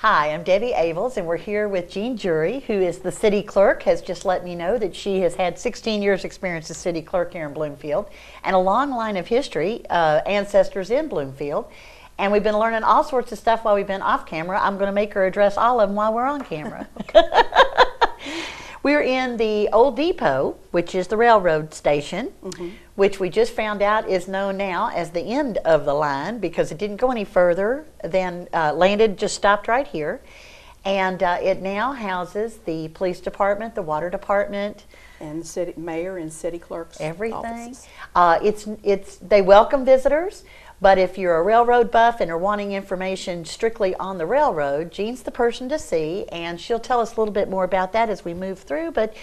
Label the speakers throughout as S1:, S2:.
S1: Hi, I'm Debbie Avels, and we're here with Jean Jury, who is the city clerk, has just let me know that she has had 16 years experience as city clerk here in Bloomfield, and a long line of history, ancestors in Bloomfield. And we've been learning all sorts of stuff while we've been off camera. I'm going to make her address all of them while we're on camera. We're in the old depot, which is the railroad station, which we just found out is known now as the end of the line because it didn't go any further than landed, just stopped right here. And it now houses the police department, the water department,
S2: and the city mayor and city clerk's
S1: everything.
S2: offices.
S1: They welcome visitors. But if you're a railroad buff and are wanting information strictly on the railroad, Jean's the person to see, and she'll tell us a little bit more about that as we move through. But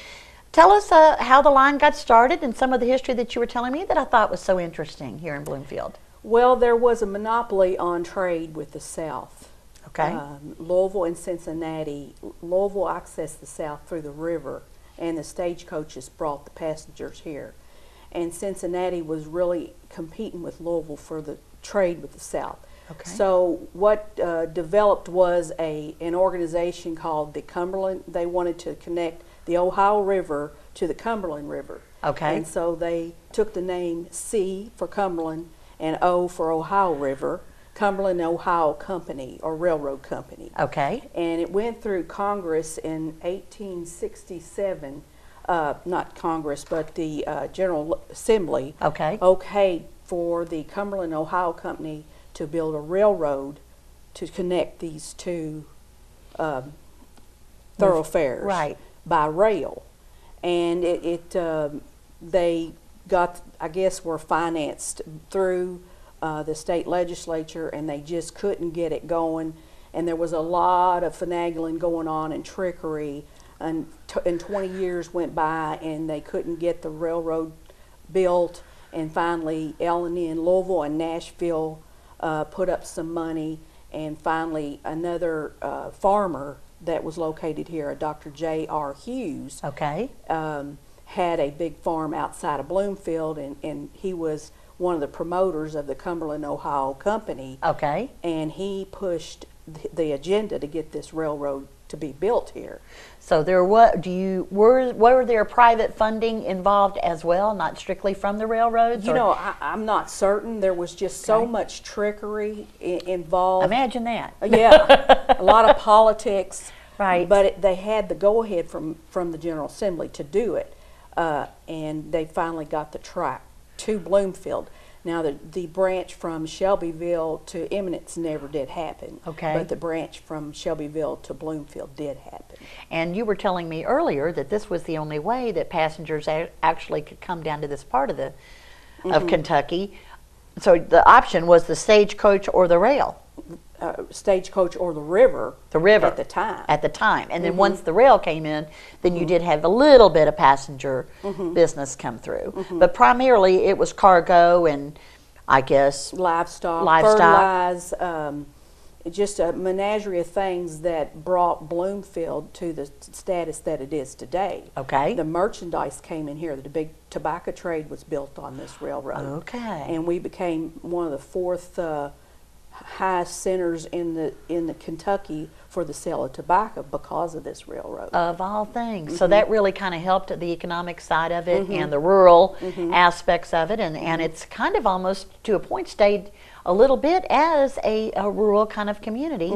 S1: tell us how the line got started and some of the history that you were telling me that I thought was so interesting here in Bloomfield.
S2: Well, there was a monopoly on trade with the South.
S1: Okay.
S2: Louisville and Cincinnati. Louisville accessed the South through the river, and the stagecoaches brought the passengers here. And Cincinnati was really competing with Louisville for the trade with the South.
S1: Okay.
S2: So what developed was an organization called the Cumberland. They wanted to connect the Ohio River to the Cumberland River.
S1: Okay.
S2: And so they took the name C for Cumberland and O for Ohio River, Cumberland Ohio Company or Railroad Company.
S1: Okay.
S2: And it went through Congress in 1867. Not Congress, but the General Assembly, okayed for the Cumberland, Ohio Company to build a railroad to connect these two thoroughfares by rail. And they got, I guess, were financed through the state legislature, and they just couldn't get it going. And there was a lot of finagling going on and trickery. And 20 years went by and they couldn't get the railroad built, and finally L&E in Louisville and Nashville put up some money, and finally another farmer that was located here, a Dr. J.R. Hughes, had a big farm outside of Bloomfield, and he was one of the promoters of the Cumberland, Ohio Company. And he pushed the agenda to get this railroad to be built here.
S1: So were there private funding involved as well, not strictly from the railroads?
S2: You know, I'm not certain. There was just so much trickery involved.
S1: Imagine that.
S2: Yeah, a lot of politics.
S1: Right.
S2: But they had the go-ahead from the General Assembly to do it, and they finally got the track to Bloomfield. Now, the branch from Shelbyville to Eminence never did happen. But the branch from Shelbyville to Bloomfield did happen.
S1: And you were telling me earlier that this was the only way that passengers actually could come down to this part of of Kentucky. So the option was the stagecoach or the rail.
S2: Stagecoach or the river.
S1: The river.
S2: At the time.
S1: At the time. And then once the rail came in, then you did have a little bit of passenger business come through. But primarily it was cargo and, I guess,
S2: livestock. Fertilize, just a menagerie of things that brought Bloomfield to the status that it is today. The merchandise came in here. The big tobacco trade was built on this railroad. And we became one of the fourth highest centers in the Kentucky for the sale of tobacco because of this railroad.
S1: Of all things. So that really kind of helped the economic side of it and the rural aspects of it, and it's kind of almost to a point stayed a little bit as a rural kind of community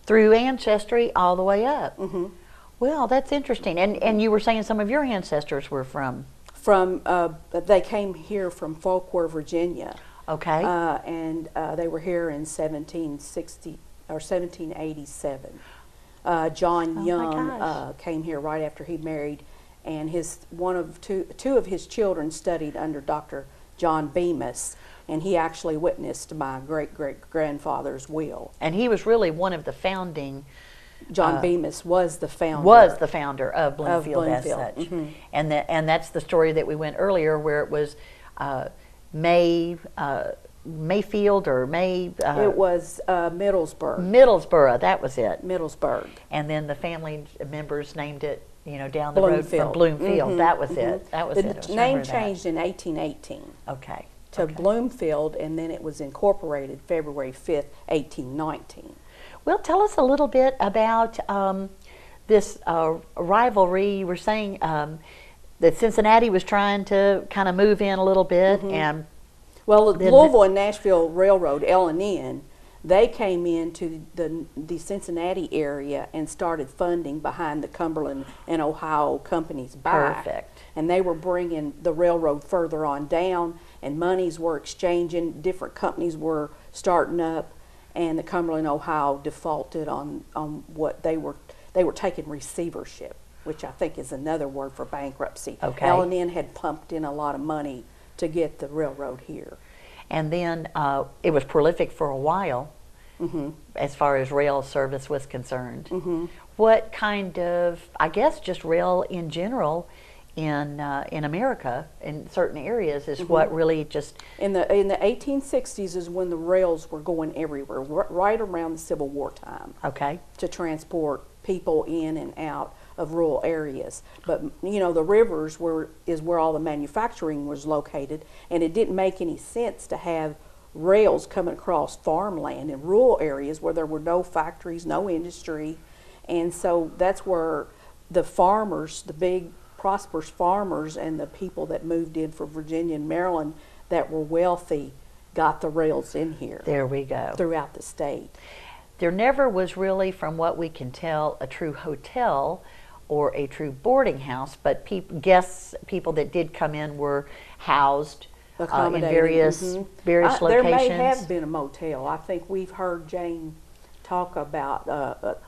S1: through ancestry all the way up. Well, that's interesting. And you were saying some of your ancestors were from?
S2: They came here from Folkware, Virginia. And they were here in 1760 or 1787. John Young came here right after he married, and two of his children studied under Dr. John Bemis, and he actually witnessed my great-great-grandfather's will.
S1: And he was really one of the founding.
S2: John Bemis was the founder.
S1: Was the founder of Bloomfield, as such. And that's the story that we went earlier, where it was. Mayfield or
S2: it was Middlesburg.
S1: Middlesboro, that was it.
S2: Middlesburg.
S1: And then the family members named it, down the road from Bloomfield. That was it. That was it.
S2: The name changed in 1818. To Bloomfield, and then it was incorporated February 5th, 1819.
S1: Well, tell us a little bit about this rivalry. You were saying that Cincinnati was trying to kind of move in a little bit, and
S2: well, the Louisville and Nashville Railroad, L&N, they came into the Cincinnati area and started funding behind the Cumberland and Ohio companies back.
S1: Perfect.
S2: And they were bringing the railroad further on down, and monies were exchanging. Different companies were starting up, and the Cumberland, Ohio defaulted on what they were taking receivership, which I think is another word for bankruptcy.
S1: Okay.
S2: L&N had pumped in a lot of money to get the railroad here.
S1: And then it was prolific for a while, as far as rail service was concerned. What kind of, I guess, just rail in general in America in certain areas is what really just
S2: in the 1860s is when the rails were going everywhere, right around the Civil War time.
S1: Okay.
S2: To transport people in and out of rural areas. But you know, the rivers is where all the manufacturing was located, and it didn't make any sense to have rails coming across farmland in rural areas where there were no factories, no industry. And so that's where the farmers, the big prosperous farmers, and the people that moved in from Virginia and Maryland that were wealthy got the rails in here.
S1: There we go.
S2: Throughout the state.
S1: There never was really, from what we can tell, a true hotel or a true boarding house, but people that did come in were housed in various locations.
S2: There may have been a motel. I think we've heard Jane talk about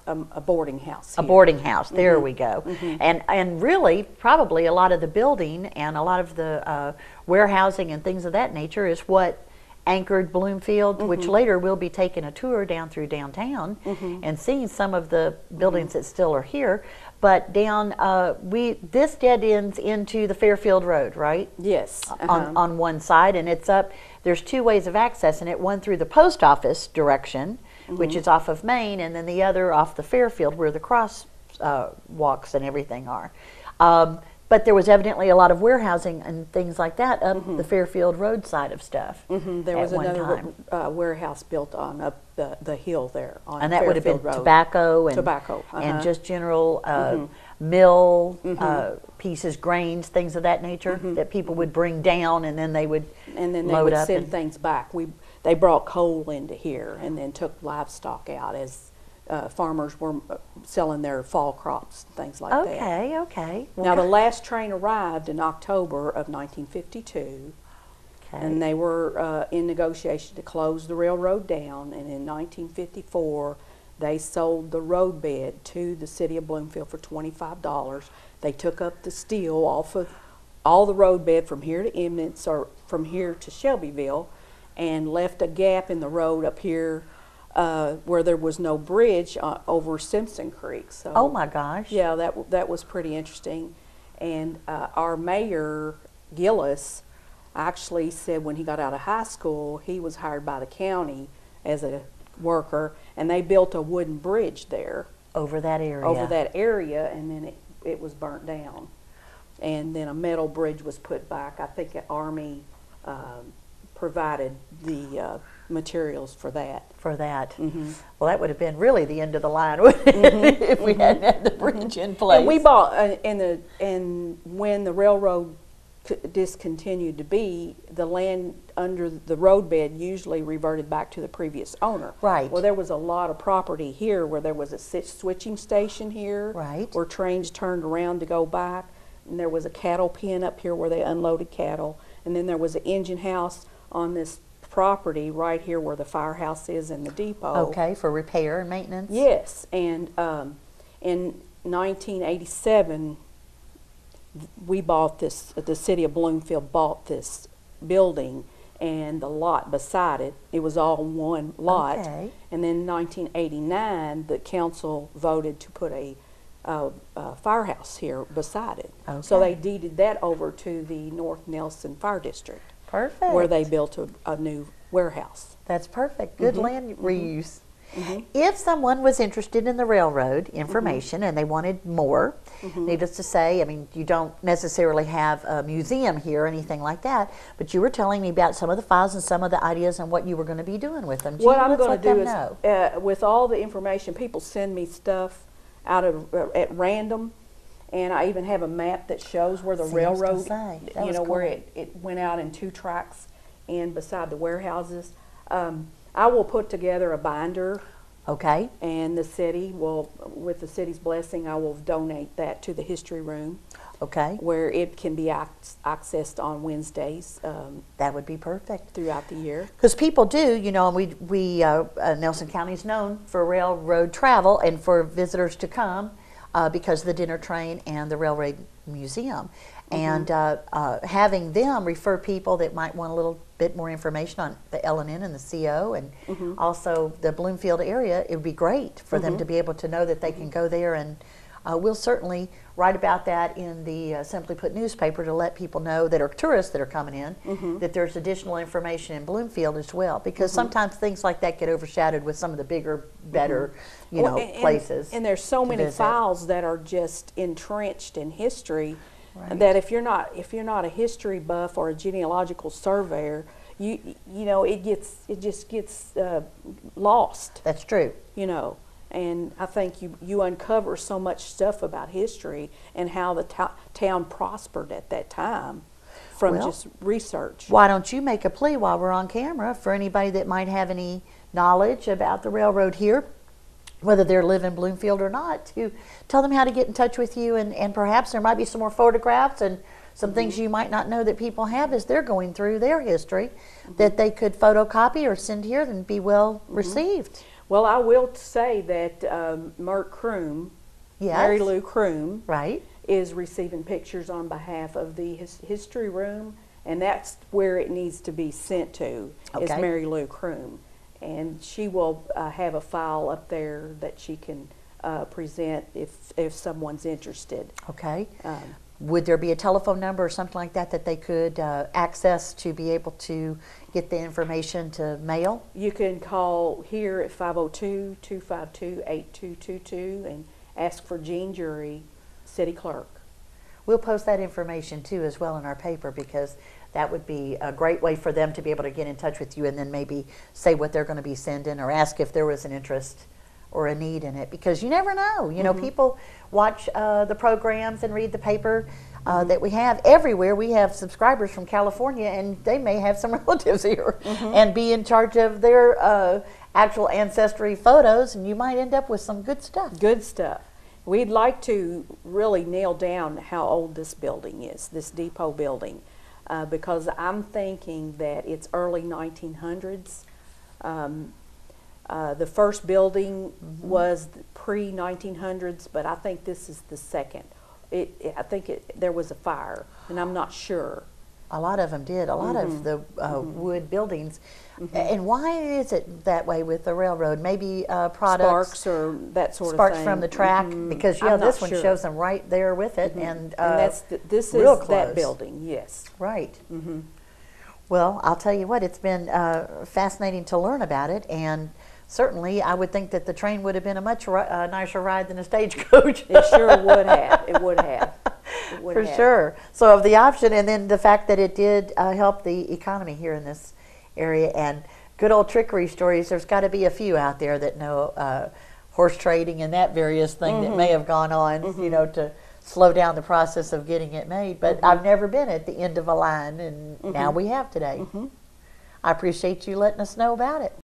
S2: a boarding house here.
S1: A boarding house, there we go. And really, probably a lot of the building and a lot of the warehousing and things of that nature is what anchored Bloomfield, which later we'll be taking a tour down through downtown and seeing some of the buildings that still are here. But down, this dead ends into the Fairfield Road, right?
S2: Yes.
S1: On one side, and it's up. There's two ways of accessing it. One through the post office direction, which is off of Main, and then the other off the Fairfield, where the cross walks and everything are. But there was evidently a lot of warehousing and things like that up the Fairfield Road side of stuff.
S2: There was another warehouse built on up the hill there on
S1: and that
S2: Fairfield
S1: would have been
S2: Road.
S1: tobacco and just general mill pieces, grains, things of that nature that people would bring down, and then they would
S2: send things back. They brought coal into here and then took livestock out as farmers were selling their fall crops, things like that.
S1: Okay.
S2: Now, the last train arrived in October of 1952, and they were in negotiation to close the railroad down, and in 1954, they sold the roadbed to the city of Bloomfield for $25. They took up the steel off of all the roadbed from here to Eminence or from here to Shelbyville, and left a gap in the road up here where there was no bridge over Simpson Creek. So,
S1: oh my gosh!
S2: Yeah, that was pretty interesting. And our mayor Gillis actually said when he got out of high school, he was hired by the county as a worker, and they built a wooden bridge there
S1: over that area.
S2: And then it was burnt down, and then a metal bridge was put back. I think the Army provided the materials for that.
S1: Well, that would have been really the end of the line, wouldn't it, if we hadn't had the bridge in place.
S2: And we bought, and when the railroad discontinued to be, the land under the roadbed usually reverted back to the previous owner.
S1: Right.
S2: Well, there was a lot of property here where there was a switching station here,
S1: right,
S2: where trains turned around to go back, and there was a cattle pen up here where they unloaded cattle, and then there was an engine house on this property right here where the firehouse is and the depot.
S1: Okay, for repair and maintenance?
S2: Yes, and in 1987, we bought this, the city of Bloomfield bought this building and the lot beside it. It was all one lot.
S1: Okay.
S2: And then in 1989, the council voted to put a firehouse here beside it.
S1: Okay.
S2: So they deeded that over to the North Nelson Fire District.
S1: Perfect.
S2: Where they built a new warehouse.
S1: That's perfect. Good land reuse. If someone was interested in the railroad information and they wanted more, needless to say, I mean, you don't necessarily have a museum here or anything like that, but you were telling me about some of the files and some of the ideas and what you were going to be doing with them.
S2: What I'm going to do is, with all the information, people send me stuff out of at random, and I even have a map that shows where the railroad, you know, where it went out in 2 tracks and beside the warehouses. I will put together a binder.
S1: Okay.
S2: And the city will, with the city's blessing, I will donate that to the history room.
S1: Okay.
S2: Where it can be accessed on Wednesdays.
S1: That would be perfect.
S2: Throughout the year.
S1: Because people do, you know, and we Nelson County is known for railroad travel and for visitors to come because of the dinner train and the railroad museum. And having them refer people that might want a little bit more information on the L&N and the CO and also the Bloomfield area, it would be great for them to be able to know that they can go there, and we'll certainly write about that in the Simply Put newspaper to let people know that are tourists that are coming in that there's additional information in Bloomfield as well, because sometimes things like that get overshadowed with some of the bigger, better, you know, places.
S2: And there's so many files that are just entrenched in history. Right. That if you're not a history buff or a genealogical surveyor, you know, it just gets lost.
S1: That's true.
S2: You know, and I think you uncover so much stuff about history and how the town prospered at that time from just research.
S1: Why don't you make a plea while we're on camera for anybody that might have any knowledge about the railroad here, whether they live in Bloomfield or not, to tell them how to get in touch with you, and perhaps there might be some more photographs and some things you might not know that people have as they're going through their history that they could photocopy or send here and be well received.
S2: Well, I will say that Mert Kroom, Mary Lou Kroom, is receiving pictures on behalf of the history room, and that's where it needs to be sent to, is Mary Lou Kroom. And she will have a file up there that she can present if someone's interested.
S1: Okay. Would there be a telephone number or something like that that they could access to be able to get the information to mail?
S2: You can call here at 502-252-8222 and ask for Jean Jury, City Clerk.
S1: We'll post that information too as well in our paper, because that would be a great way for them to be able to get in touch with you and then maybe say what they're going to be sending or ask if there was an interest or a need in it, because you never know. You know, people watch the programs and read the paper that we have everywhere. We have subscribers from California, and they may have some relatives here and be in charge of their actual ancestry photos, and you might end up with some good stuff.
S2: Good stuff. We'd like to really nail down how old this building is, this depot building. Because I'm thinking that it's early 1900s. The first building was pre-1900s, but I think this is the second. I think there was a fire, and I'm not sure.
S1: A lot of them did. A lot of the wood buildings. And why is it that way with the railroad? Maybe products.
S2: Sparks or that sort of
S1: sparks
S2: thing.
S1: from the track, because this one shows them right there with it. And
S2: this is
S1: real close.
S2: That building, yes.
S1: Right. Well, I'll tell you what, it's been fascinating to learn about it, and certainly I would think that the train would have been a much nicer ride than a stagecoach.
S2: It sure would have. It would have.
S1: For sure. So of the option, and then the fact that it did help the economy here in this area, and good old trickery stories, there's got to be a few out there that know horse trading and that various thing that may have gone on, you know, to slow down the process of getting it made. But I've never been at the end of a line, and now we have today. I appreciate you letting us know about it.